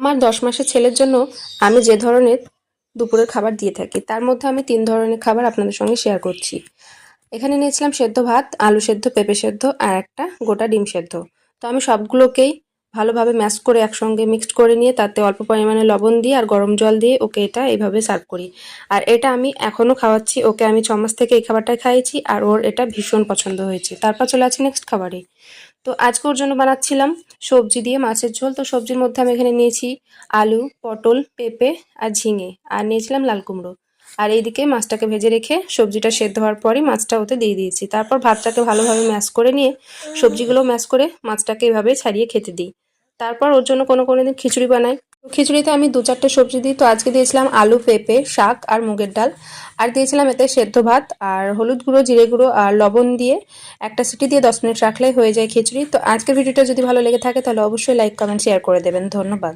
আমার 10 মাসের ছেলের জন্য আমি যে ধরনের দুপুরের খাবার দিয়ে থাকি তার মধ্যে আমি 3 ধরনের খাবার আপনাদের সঙ্গে শেয়ার করছি। এখানে নিয়েছিলাম সেদ্ধ ভাত, আলু সেদ্ধ, পেঁপে সেদ্ধ আর একটা গোটা ডিম সেদ্ধ। তো আমি সবগুলোকেই ভালোভাবে ম্যাশ করে একসঙ্গে মিক্সড করে নিয়ে তাতে অল্প পরিমাণে লবণ দিয়ে আর গরম জল দিয়ে ওকে এটা এইভাবে সার্ভ করি। আর এটা আমি এখনও খাওয়াচ্ছি ওকে। আমি 6 মাস থেকে এই খাবারটাই খাইয়েছি আর ওর এটা ভীষণ পছন্দ হয়েছে। তারপর চলে আসছি নেক্সট খাবারে। তো আজকে ওর জন্য বানাচ্ছিলাম সবজি দিয়ে মাছের ঝোল। তো সবজির মধ্যে আমি এখানে নিয়েছি আলু, পটল, পেঁপে আর ঝিঙে, আর নিয়েছিলাম লাল কুমড়ো। আর এইদিকে মাছটাকে ভেজে রেখে সবজিটা সেদ্ধ হওয়ার পরই মাছটা ওতে দিয়ে দিয়েছি। তারপর ভাতটাকে ভালোভাবে ম্যাশ করে নিয়ে সবজিগুলো ম্যাশ করে মাছটাকে এভাবে ছাড়িয়ে খেতে দিই। তারপর ওর জন্য কোনো দিন খিচুড়ি বানাই। খিচুড়িতে আমি 2-4টে সবজি দিই। তো আজকে দিয়েছিলাম আলু, পেঁপে, শাক আর মুগের ডাল। আর দিয়েছিলাম এতে সেদ্ধ ভাত আর হলুদ গুঁড়ো, জিরে গুঁড়ো আর লবণ দিয়ে একটা সিটি দিয়ে 10 মিনিট রাখলেই হয়ে যায় খিচুড়ি। তো আজকের ভিডিওটা যদি ভালো লেগে থাকে তাহলে অবশ্যই লাইক, কমেন্ট, শেয়ার করে দেবেন। ধন্যবাদ।